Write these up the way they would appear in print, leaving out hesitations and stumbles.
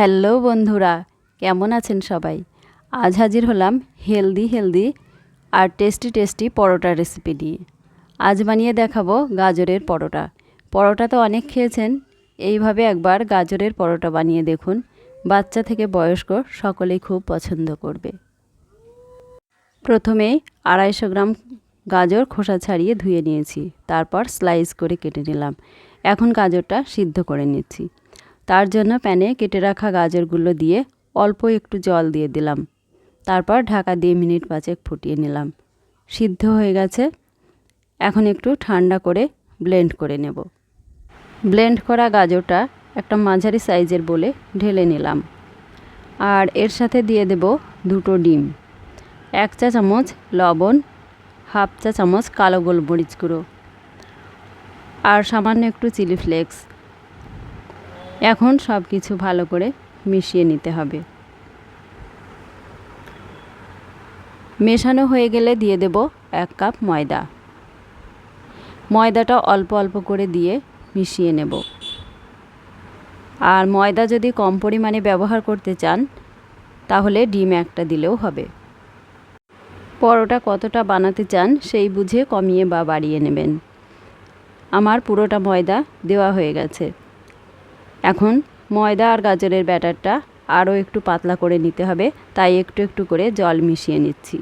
Hello বন্ধুরা, কেমন আছেন সবাই? আজ হাজির হলাম হেলদি আর টেস্টি পরোটা রেসিপি নিয়ে। আজ বানিয়ে দেখাবো গাজরের পরোটা। পরোটা তো অনেক খেয়েছেন, এইভাবে একবার গাজরের পরোটা বানিয়ে দেখুন। বাচ্চা থেকে বয়স্ক সকলেই খুব পছন্দ করবে। প্রথমে 250 গ্রাম গাজর খোসা ছাড়িয়ে ধুয়ে নিয়েছি, তারপর স্লাইস করে কেটে নিলাম। এখন গাজরটা সিদ্ধ করে নিচ্ছি। তার জন্য প্যানে কেটে রাখা গাজরগুলো দিয়ে অল্প একটু জল দিয়ে দিলাম। তারপর ঢাকা দিয়ে মিনিট 5 ফুটিয়ে নিলাম। সিদ্ধ হয়ে গেছে। এখন একটু ঠান্ডা করে ব্লেন্ড করে নেব। ব্লেন্ড করা গাজরটা একটা মাঝারি সাইজের বলে ঢেলে নিলাম। আর এর সাথে দিয়ে দেব 2টো ডিম, 1 চা চামচ লবণ, 1/2 চা চামচ কালো গোলমরিচ গুঁড়ো আর সামান্য একটু চিলি ফ্লেক্স। এখন সব কিছু ভালো করে মিশিয়ে নিতে হবে। মেশানো হয়ে গেলে দিয়ে দেব 1 কাপ ময়দা। ময়দাটা অল্প অল্প করে দিয়ে মিশিয়ে নেব। আর ময়দা যদি কম পরিমাণে ব্যবহার করতে চান তাহলে ডিম একটা দিলেও হবে। পরোটা কতটা বানাতে চান সেই বুঝে কমিয়ে বা বাড়িয়ে নেবেন। আমার পুরোটা ময়দা দেওয়া হয়ে গেছে। এখন ময়দা আর গাজরের ব্যাটারটা আরও একটু পাতলা করে নিতে হবে, তাই একটু একটু করে জল মিশিয়ে নিচ্ছি।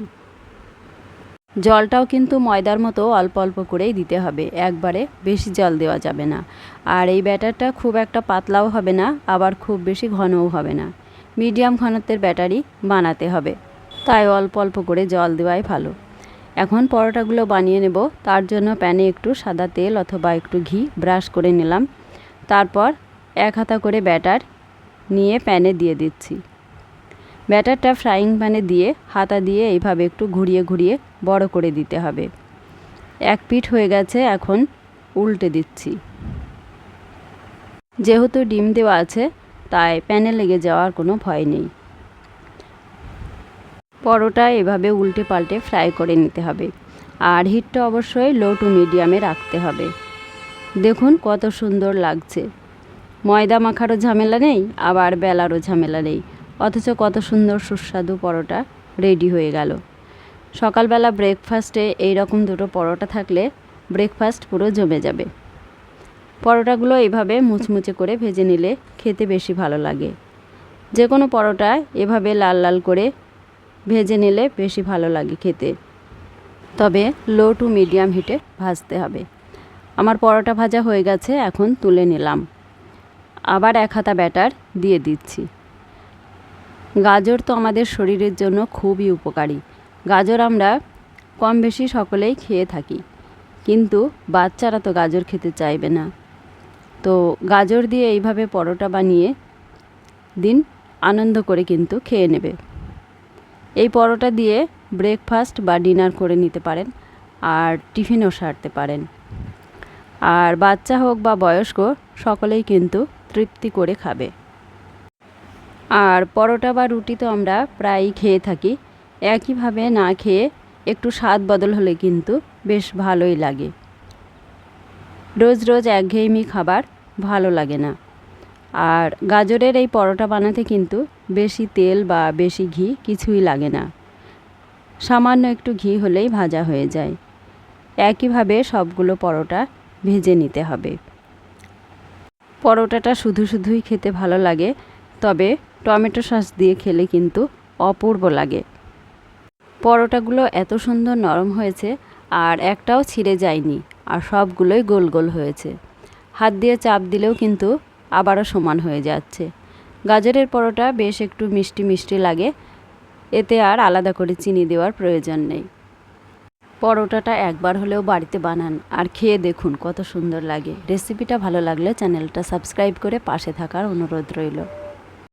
জলটাও কিন্তু ময়দার মতো অল্প অল্প করেই দিতে হবে, একবারে বেশি জল দেওয়া যাবে না। আর এই ব্যাটারটা খুব একটা পাতলাও হবে না, আবার খুব বেশি ঘনও হবে না। মিডিয়াম ঘনত্বের ব্যাটারই বানাতে হবে, তাই অল্প অল্প করে জল দেওয়াই ভালো। এখন পরোটাগুলো বানিয়ে নেব। তার জন্য প্যানে একটু সাদা তেল অথবা একটু ঘি ব্রাশ করে নিলাম। তারপর 1 হাতা করে ব্যাটার নিয়ে প্যানে দিয়ে দিচ্ছি। ব্যাটারটা ফ্রাইং প্যানে দিয়ে হাতা দিয়ে এইভাবে একটু ঘুরিয়ে ঘুরিয়ে বড় করে দিতে হবে। এক পিঠ হয়ে গেছে, এখন উল্টে দিচ্ছি। যেহেতু ডিম দেওয়া আছে তাই প্যানে লেগে যাওয়ার কোনো ভয় নেই। পরোটা এভাবে উল্টে পাল্টে ফ্রাই করে নিতে হবে। আর হিটটা অবশ্যই লো টু মিডিয়ামে রাখতে হবে। দেখুন কত সুন্দর লাগছে। ময়দা মাখারও ঝামেলা নেই, আবার বেলারও ঝামেলা নেই, অথচ কত সুন্দর সুস্বাদু পরোটা রেডি হয়ে গেল। সকালবেলা ব্রেকফাস্টে এই রকম 2টো পরোটা থাকলে ব্রেকফাস্ট পুরো জমে যাবে। পরোটাগুলো এইভাবে মুচমুচে করে ভেজে নিলে খেতে বেশি ভালো লাগে। যে কোনো পরোটা এভাবে লাল লাল করে ভেজে নিলে বেশি ভালো লাগে খেতে, তবে লো টু মিডিয়াম হিটে ভাজতে হবে। আমার পরোটা ভাজা হয়ে গেছে, এখন তুলে নিলাম। আবার 1 হাতা ব্যাটার দিয়ে দিচ্ছি। গাজর তো আমাদের শরীরের জন্য খুবই উপকারী। গাজর আমরা কম বেশি সকলেই খেয়ে থাকি, কিন্তু বাচ্চারা তো গাজর খেতে চাইবে না। তো গাজর দিয়ে এইভাবে পরোটা বানিয়ে দিন, আনন্দ করে কিন্তু খেয়ে নেবে। এই পরোটা দিয়ে ব্রেকফাস্ট বা ডিনার করে নিতে পারেন, আর টিফিনও সারতে পারেন। আর বাচ্চা হোক বা বয়স্ক সকলেই কিন্তু তৃপ্তি করে খাবে। আর পরোটা বা রুটি তো আমরা প্রায়ই খেয়ে থাকি, একইভাবে না খেয়ে একটু স্বাদ বদল হলে কিন্তু বেশ ভালোই লাগে। রোজ রোজ একঘেয়েমি খাবার ভালো লাগে না। আর গাজরের এই পরোটা বানাতে কিন্তু বেশি তেল বা বেশি ঘি কিছুই লাগে না। সামান্য একটু ঘি হলেই ভাজা হয়ে যায়। একইভাবে সবগুলো পরোটা ভেজে নিতে হবে। পরোটাটা শুধুই খেতে ভালো লাগে, তবে টমেটো সস দিয়ে খেলে কিন্তু অপূর্ব লাগে। পরোটাগুলো এত সুন্দর নরম হয়েছে, আর একটাও ছিঁড়ে যায়নি, আর সবগুলোই গোল গোল হয়েছে। হাত দিয়ে চাপ দিলেও কিন্তু আবারও সমান হয়ে যাচ্ছে। গাজরের পরোটা বেশ একটু মিষ্টি মিষ্টি লাগে, এতে আর আলাদা করে চিনি দেওয়ার প্রয়োজন নেই। পরোটাটা একবার হলেও বাড়িতে বানান আর খেয়ে দেখুন কত সুন্দর লাগে। রেসিপিটা ভালো লাগলে চ্যানেলটা সাবস্ক্রাইব করে পাশে থাকার অনুরোধ রইল।